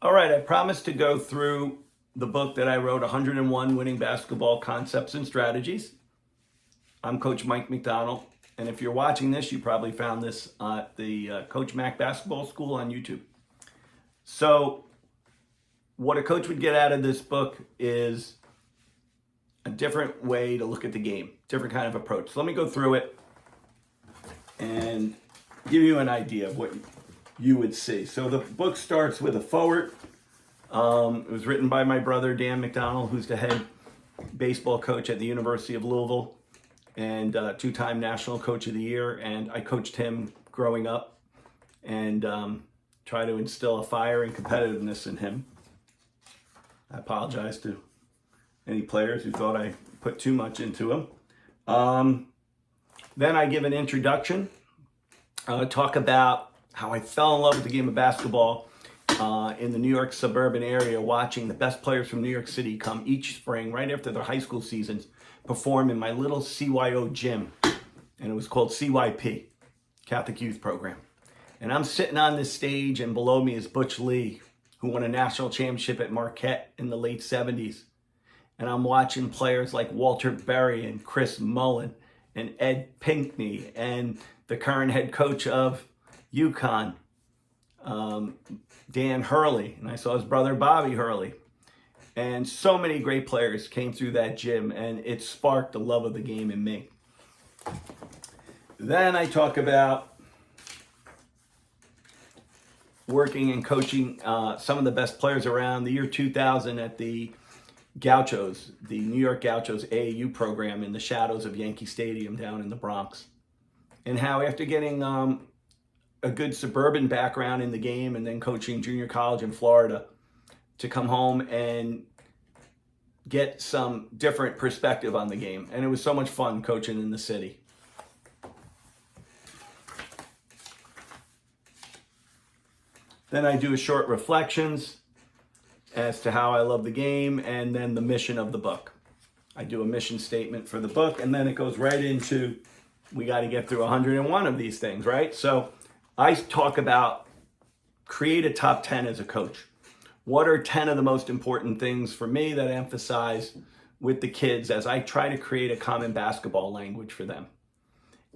All right, I promised to go through the book that I wrote, 101 Winning Basketball Concepts and Strategies. I'm Coach Mike McDonald, and if you're watching this, you probably found this at the Coach Mac Basketball School on YouTube. So, what a coach would get out of this book is a different way to look at the game, different kind of approach. So let me go through it and give you an idea of what you would see. So the book starts with a foreword. It was written by my brother, Dan McDonald, who's the head baseball coach at the University of Louisville and two-time National Coach of the Year. And I coached him growing up and try to instill a fire and competitiveness in him. I apologize to any players who thought I put too much into him. Then I give an introduction, talk about how I fell in love with the game of basketball in the New York suburban area, watching the best players from New York City come each spring, right after their high school seasons, perform in my little CYO gym. And it was called CYP, Catholic Youth Program. And I'm sitting on this stage, and below me is Butch Lee, who won a national championship at Marquette in the late 70s. And I'm watching players like Walter Berry and Chris Mullin and Ed Pinkney and the current head coach of UConn, Dan Hurley, and I saw his brother Bobby Hurley. And so many great players came through that gym, and it sparked the love of the game in me. Then I talk about working and coaching some of the best players around. The year 2000 at the Gauchos, the New York Gauchos AAU program in the shadows of Yankee Stadium down in the Bronx. And how after getting a good suburban background in the game and then coaching junior college in Florida, to come home and get some different perspective on the game. And it was so much fun coaching in the city. Then I do a short reflections as to how I love the game, and then the mission of the book. I do a mission statement for the book, and then it goes right into, we got to get through 101 of these things, right? So I talk about create a top 10 as a coach. What are 10 of the most important things for me that I emphasize with the kids as I try to create a common basketball language for them?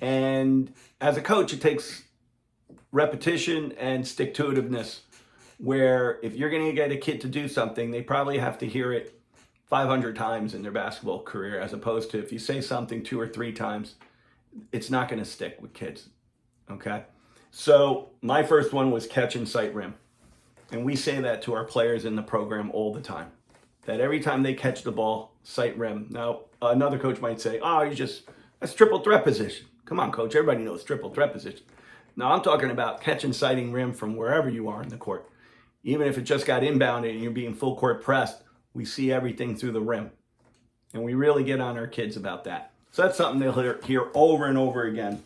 And as a coach, it takes repetition and stick-to-itiveness, where if you're going to get a kid to do something, they probably have to hear it 500 times in their basketball career, as opposed to if you say something 2 or 3 times, it's not going to stick with kids, okay? So my first one was catch and sight rim. And we say that to our players in the program all the time, that every time they catch the ball, sight rim. Now, another coach might say, oh, that's triple threat position. Come on, coach, everybody knows triple threat position. Now, I'm talking about catch and sighting rim from wherever you are in the court. Even if it just got inbounded and you're being full court pressed, we see everything through the rim. And we really get on our kids about that. So that's something they'll hear over and over again.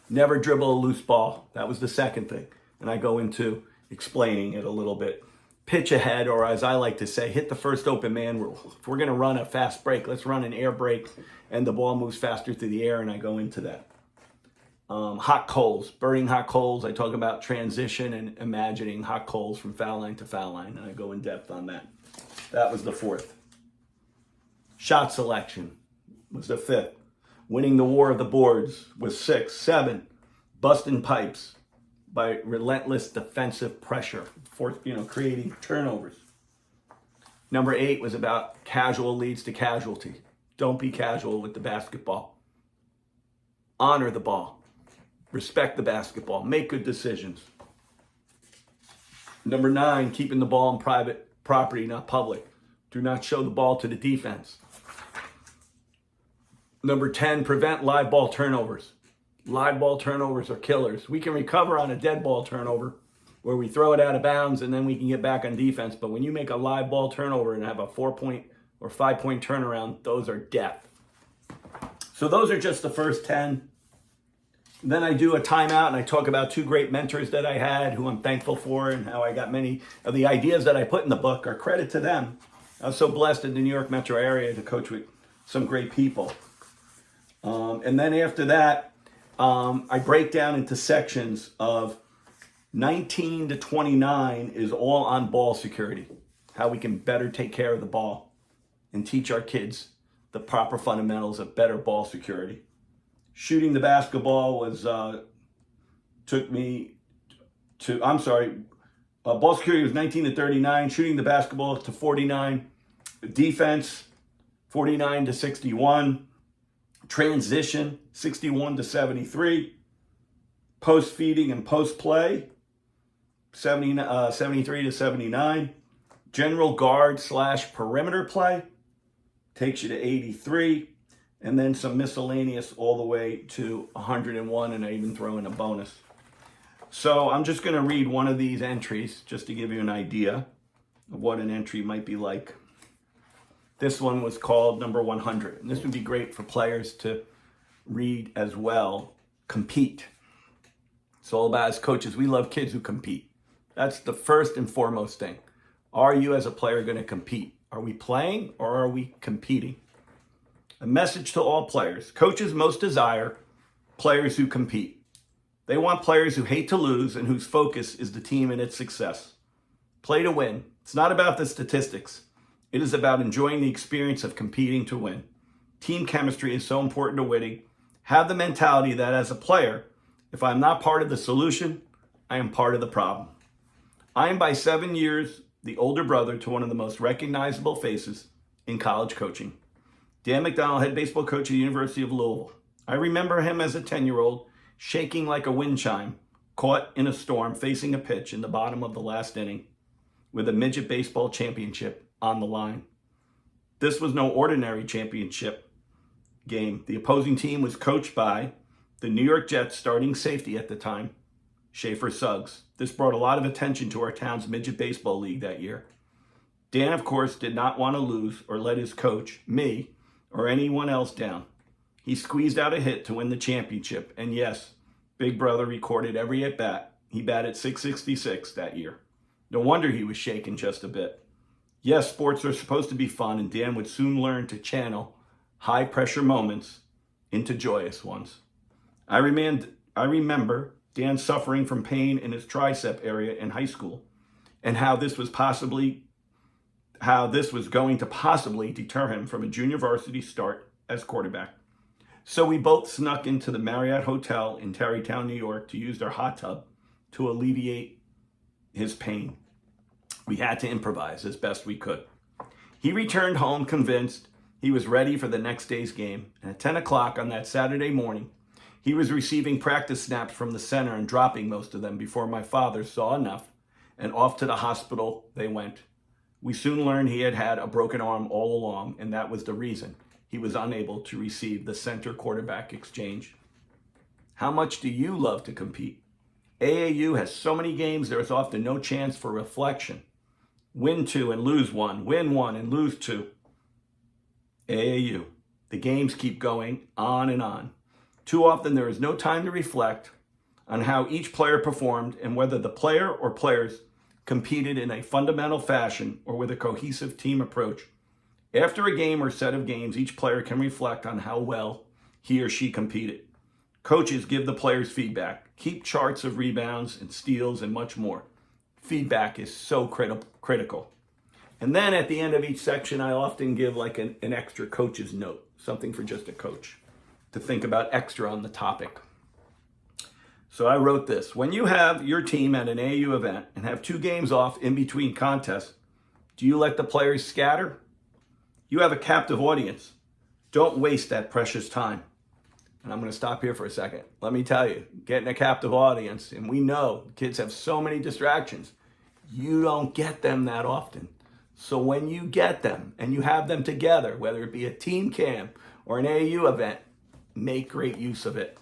Never dribble a loose ball. That was the second thing. And I go into explaining it a little bit. Pitch ahead, or as I like to say, hit the first open man rule. If we're going to run a fast break, let's run an air break, and the ball moves faster through the air, and I go into that. Hot coals, burning hot coals. I talk about transition and imagining hot coals from foul line to foul line, and I go in depth on that. That was the fourth. Shot selection was the fifth. Winning the war of the boards was 6. 7, busting pipes by relentless defensive pressure, creating turnovers. Number 8 was about casual leads to casualty. Don't be casual with the basketball. Honor the ball. Respect the basketball. Make good decisions. Number 9, keeping the ball in private property, not public. Do not show the ball to the defense. Number 10, prevent live ball turnovers. Live ball turnovers are killers. We can recover on a dead ball turnover where we throw it out of bounds and then we can get back on defense. But when you make a live ball turnover and have a 4-point or 5-point turnaround, those are death. So those are just the first 10. Then I do a timeout and I talk about 2 great mentors that I had who I'm thankful for, and how I got many of the ideas that I put in the book are credit to them. I was so blessed in the New York metro area to coach with some great people. And then after that, I break down into sections of 19 to 29 is all on ball security, how we can better take care of the ball and teach our kids the proper fundamentals of better ball security. Shooting the basketball was took me to, ball security was 19 to 39, shooting the basketball to 49, defense 49 to 61, transition 61 to 73, post feeding and post play 73 to 79, general guard / perimeter play takes you to 83, and then some miscellaneous all the way to 101, and I even throw in a bonus. So I'm just going to read one of these entries just to give you an idea of what an entry might be like. This one was called number 100, and this would be great for players to read as well. Compete. It's all about, as coaches, we love kids who compete. That's the first and foremost thing. Are you as a player going to compete? Are we playing or are we competing? A message to all players. Coaches most desire players who compete. They want players who hate to lose and whose focus is the team and its success. Play to win. It's not about the statistics. It is about enjoying the experience of competing to win. Team chemistry is so important to winning. Have the mentality that as a player, if I'm not part of the solution, I am part of the problem. I am by 7 years the older brother to one of the most recognizable faces in college coaching. Dan McDonnell, head baseball coach at the University of Louisville. I remember him as a 10-year-old, shaking like a wind chime, caught in a storm, facing a pitch in the bottom of the last inning with a midget baseball championship on the line. This was no ordinary championship game. The opposing team was coached by the New York Jets starting safety at the time, Schaefer Suggs. This brought a lot of attention to our town's midget baseball league that year. Dan, of course, did not want to lose or let his coach, me, or anyone else down. He squeezed out a hit to win the championship, and yes, Big Brother recorded every at-bat. He batted .666 that year. No wonder he was shaking just a bit. Yes, sports are supposed to be fun, and Dan would soon learn to channel high-pressure moments into joyous ones. I remember Dan suffering from pain in his tricep area in high school, and how this was going to possibly deter him from a junior varsity start as quarterback. So we both snuck into the Marriott Hotel in Tarrytown, New York to use their hot tub to alleviate his pain. We had to improvise as best we could. He returned home convinced he was ready for the next day's game, and at 10 o'clock on that Saturday morning, he was receiving practice snaps from the center and dropping most of them before my father saw enough, and off to the hospital they went. We soon learned he had had a broken arm all along, and that was the reason he was unable to receive the center quarterback exchange. How much do you love to compete? AAU has so many games, there is often no chance for reflection. Win 2 and lose 1, win 1 and lose 2. AAU. The games keep going on and on. Too often there is no time to reflect on how each player performed and whether the player or players competed in a fundamental fashion or with a cohesive team approach. After a game or set of games, each player can reflect on how well he or she competed. Coaches give the players feedback, keep charts of rebounds and steals and much more. Feedback is so critical. And then at the end of each section, I often give like an extra coach's note, something for just a coach to think about extra on the topic. So I wrote this: when you have your team at an AAU event and have 2 games off in between contests, do you let the players scatter? You have a captive audience. Don't waste that precious time. And I'm going to stop here for a second. Let me tell you, getting a captive audience, and we know kids have so many distractions, you don't get them that often. So when you get them and you have them together, whether it be a team camp or an AAU event, make great use of it.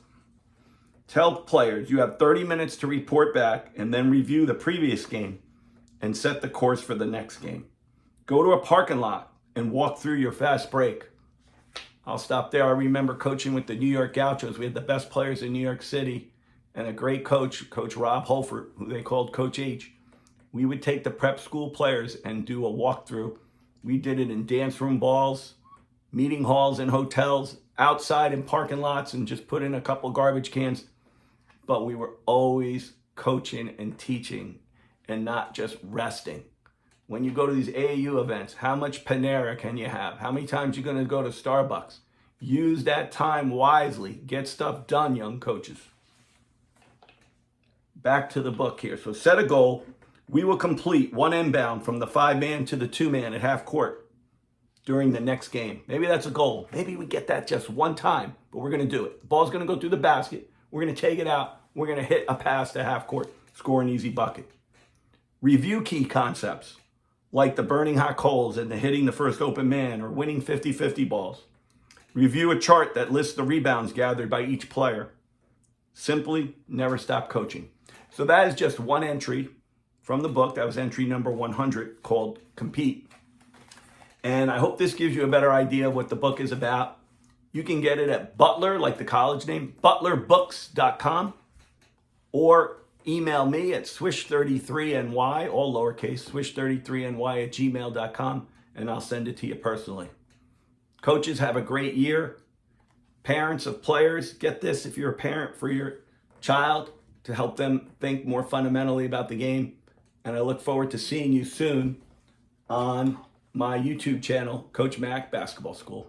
Tell players you have 30 minutes to report back and then review the previous game and set the course for the next game. Go to a parking lot and walk through your fast break. I'll stop there. I remember coaching with the New York Gauchos. We had the best players in New York City and a great coach, Coach Rob Holford, who they called Coach H. We would take the prep school players and do a walkthrough. We did it in dance room balls, meeting halls in hotels, outside in parking lots, and just put in a couple garbage cans. But we were always coaching and teaching and not just resting. When you go to these AAU events, how much Panera can you have? How many times are you going to go to Starbucks? Use that time wisely. Get stuff done, young coaches. Back to the book here. So set a goal. We will complete one inbound from the 5-man to the 2-man at half court during the next game. Maybe that's a goal. Maybe we get that just one time, but we're going to do it. The ball's going to go through the basket. We're going to take it out. We're going to hit a pass to half court, score an easy bucket. Review key concepts like the burning hot coals and the hitting the first open man or winning 50-50 balls. Review a chart that lists the rebounds gathered by each player. Simply never stop coaching. So that is just one entry from the book. That was entry number 100, called Compete. And I hope this gives you a better idea of what the book is about. You can get it at Butler, like the college name, butlerbooks.com, or email me at swish33ny, all lowercase, swish33ny@gmail.com, and I'll send it to you personally. Coaches, have a great year. Parents of players, get this if you're a parent for your child, to help them think more fundamentally about the game. And I look forward to seeing you soon on my YouTube channel, Coach Mac Basketball School.